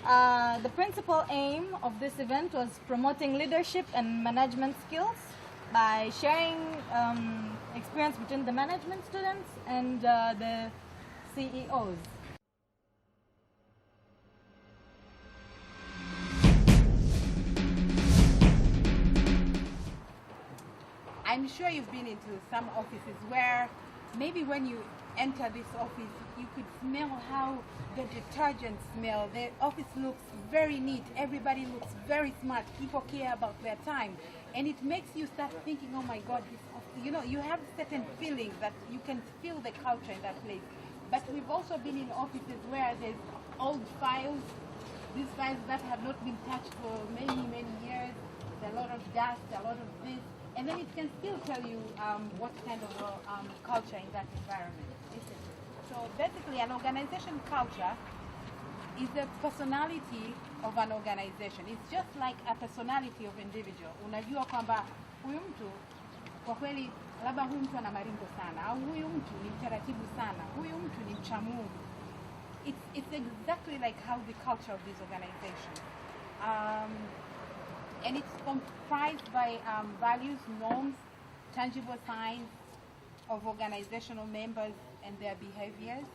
The principal aim of this event was promoting leadership and management skills by sharing experience between the management students and the CEOs. I'm sure you've been into some offices where maybe when you enter this office, you could smell how the detergent smell. The office looks very neat. Everybody looks very smart. People care about their time. And it makes you start thinking, oh my God, this office, you know, you have certain feelings that you can feel the culture in that place. But we've also been in offices where there's old files, these files that have not been touched for many, many years. There's a lot of dust, a lot of this. And then it can still tell you what kind of culture in that environment. So basically, an organization culture is the personality of an organization. It's just like a personality of individual. Unajua kwamba huyu mtu kwa kweli labda huyu mtu ana maringo sana, au huyu mtu ni mtaratibu sana, huyu mtu ni mcha Mungu. It's exactly like how the culture of this organization. And it's comprised by values, norms, tangible signs of organizational members and their behaviors.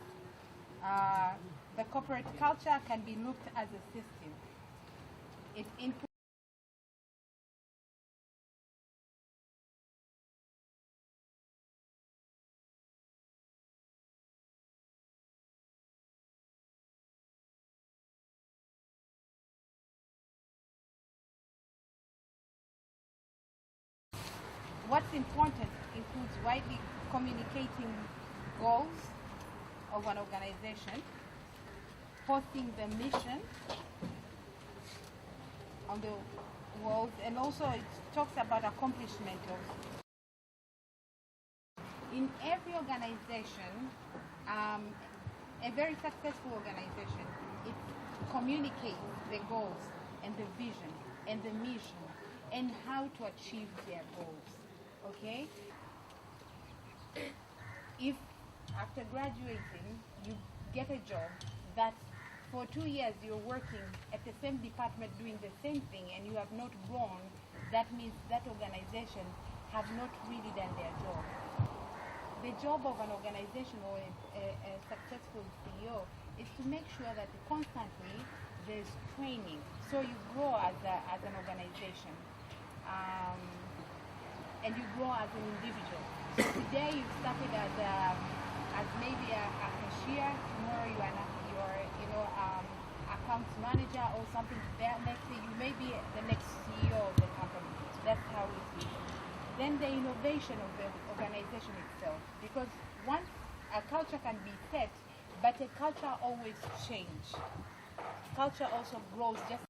The corporate culture can be looked as a system. It inputs what's important includes widely communicating goals of an organization, posting the mission on the walls, and also it talks about accomplishment of. In every organization, a very successful organization, it communicates the goals and the vision and the mission and how to achieve their goals. Okay? If after graduating you get a job that for 2 years you're working at the same department doing the same thing and you have not grown, that means that organization have not really done their job. The job of an organization or a successful CEO is to make sure that constantly there's training, so you grow as an organization. And you grow as an individual. So today you started as maybe a cashier. Tomorrow you are accounts manager or something. Next day you may be the next CEO of the company. That's how it is. Then the innovation of the organization itself, because once a culture can be set, but a culture always changes. Culture also grows just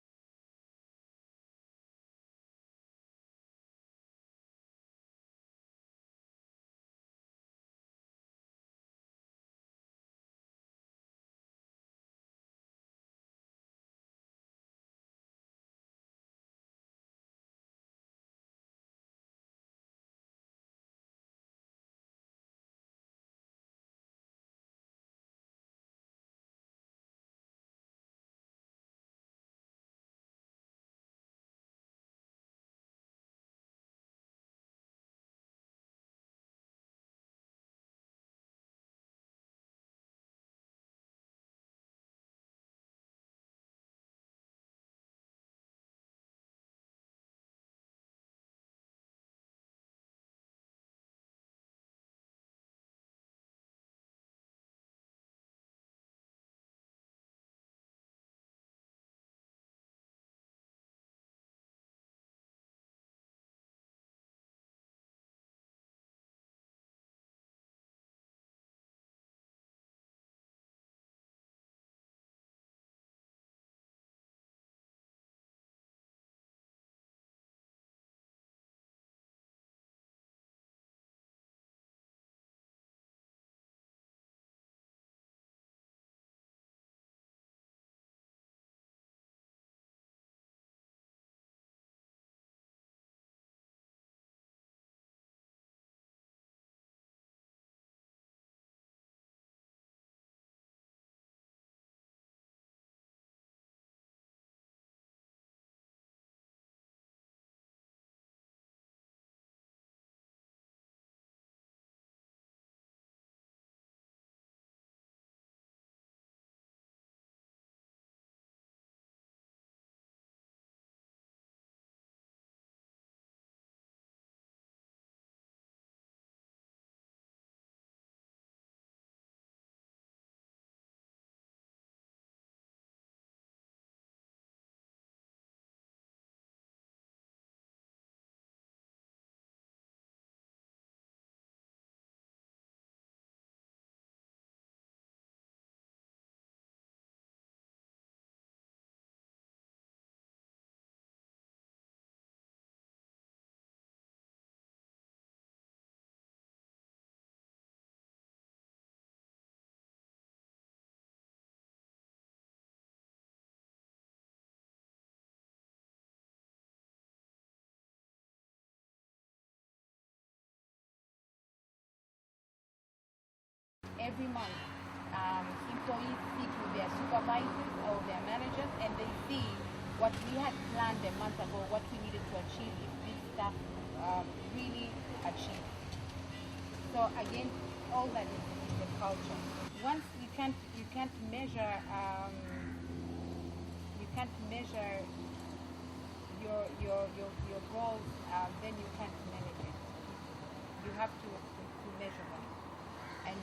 every month, employees sit with their supervisors or their managers and they see what we had planned a month ago, what we needed to achieve if this stuff really achieved. So again, all that is the culture. Once you can't measure your goals, then you can't manage it. You have to measure them. And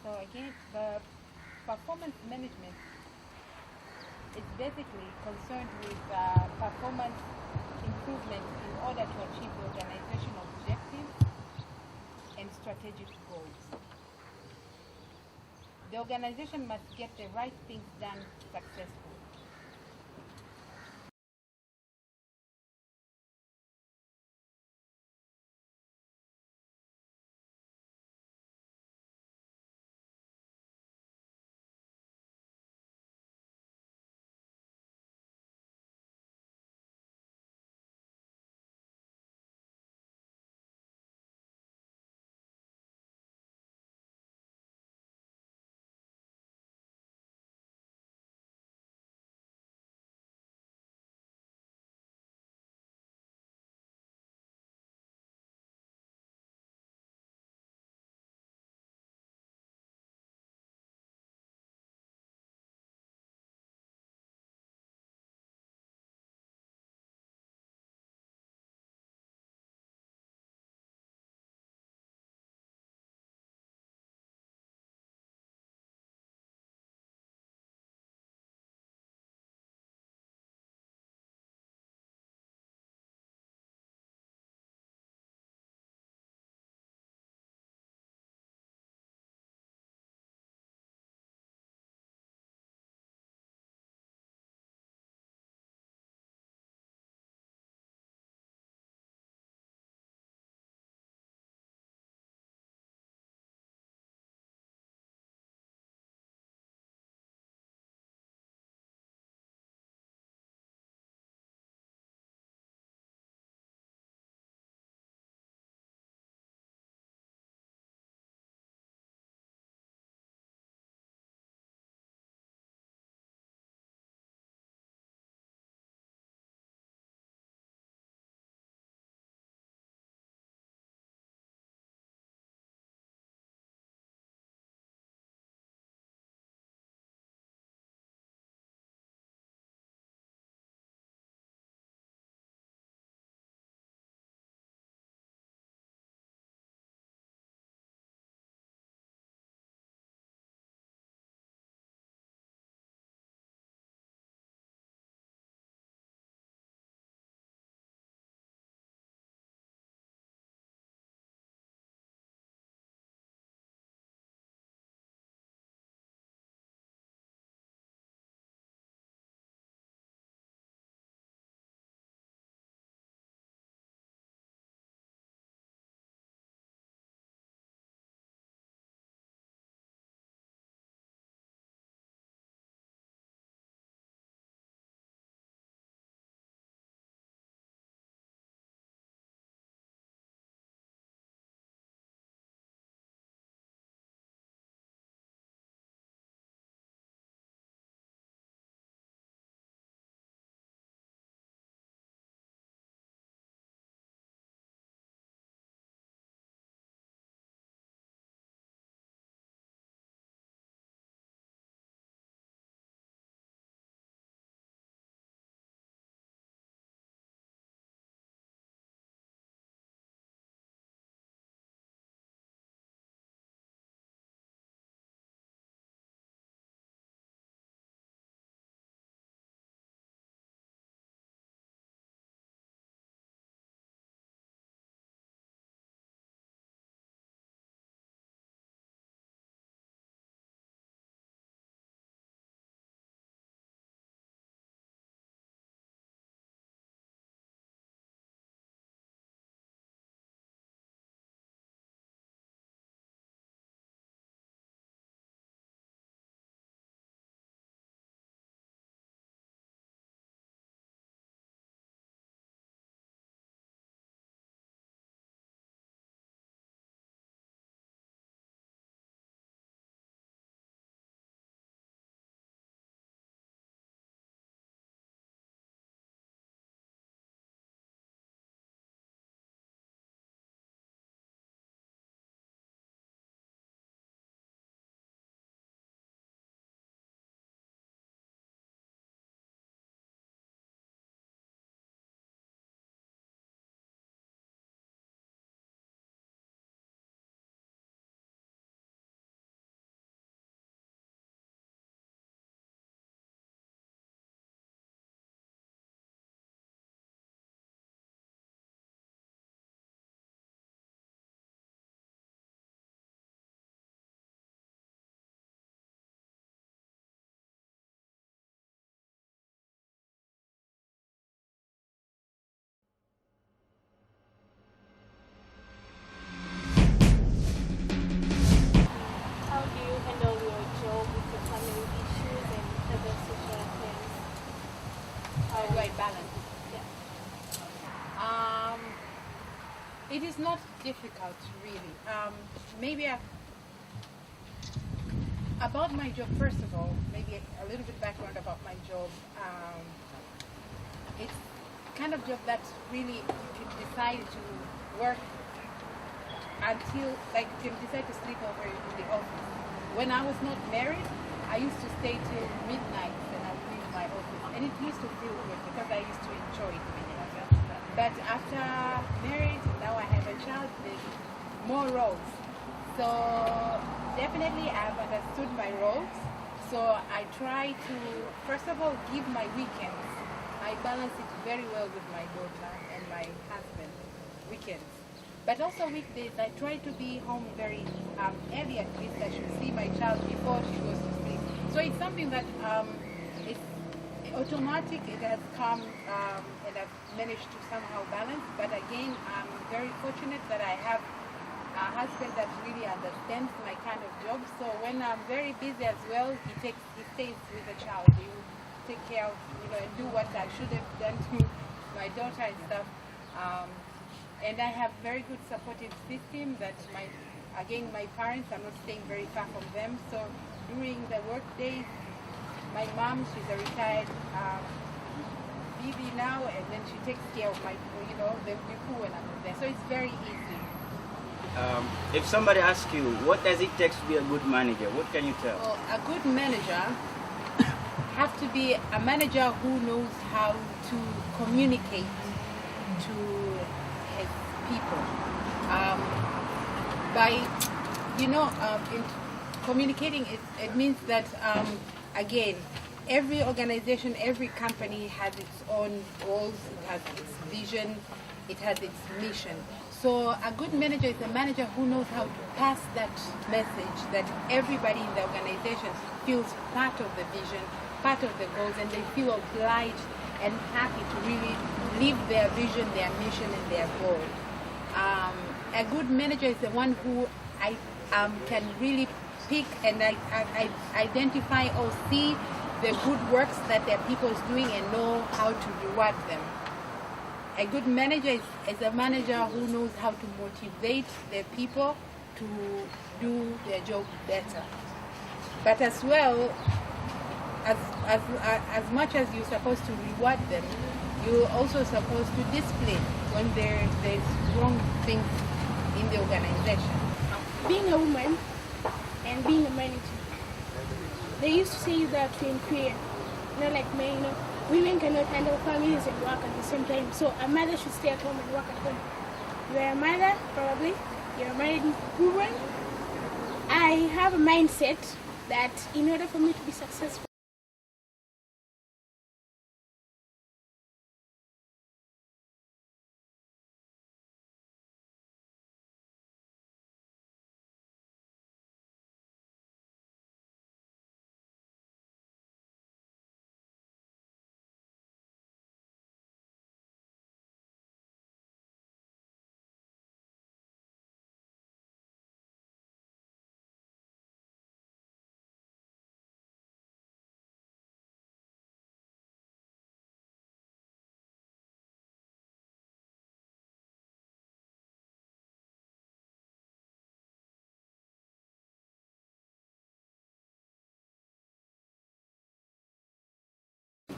so again, the performance management is basically concerned with performance improvement in order to achieve the organizational objectives and strategic goals. The organization must get the right things done successfully. It is not difficult, really. Maybe about my job, first of all, maybe a little bit background about my job. It's kind of job that really you can decide to work until, like, you can decide to sleep over in the office. When I was not married, I used to stay till midnight and I would leave my office. And it used to feel good because I used to enjoy it. But after marriage, now I have a child, there's more roles. So definitely I've understood my roles. So I try to, first of all, give my weekends. I balance it very well with my daughter and my husband, weekends. But also weekdays, I try to be home very early, at least I should see my child before she goes to sleep. So it's something that it's automatic, it has come and I've managed to somehow balance. But again, I'm very fortunate that I have a husband that really understands my kind of job. So when I'm very busy as well, he stays with the child. He will take care of, and do what I should have done to my daughter and stuff. And I have very good supportive system that my parents, I'm not staying very far from them. So during the work days, my mom, she's a retired BB now, and then she takes care of my, the people when I'm there. So it's very easy. If somebody asks you, what does it take to be a good manager, what can you tell? Well, a good manager have to be a manager who knows how to communicate to his people. In communicating, it means that, again, every organization, every company has its own goals, it has its vision, it has its mission. So a good manager is a manager who knows how to pass that message, that everybody in the organization feels part of the vision, part of the goals, and they feel obliged and happy to really live their vision, their mission, and their goal. A good manager is the one who can really pick and identify or see the good works that their people is doing and know how to reward them. A good manager is a manager who knows how to motivate their people to do their job better. But as well, as much as you're supposed to reward them, you're also supposed to discipline when there's wrong things in the organization. Being a woman and being a manager, they used to say that in Korea, like men, women cannot handle families and work at the same time. So a mother should stay at home and work at home. You're a mother, probably. You're a married woman. I have a mindset that in order for me to be successful,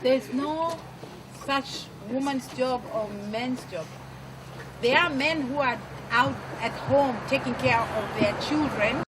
There's no such woman's job or men's job. There are men who are out at home taking care of their children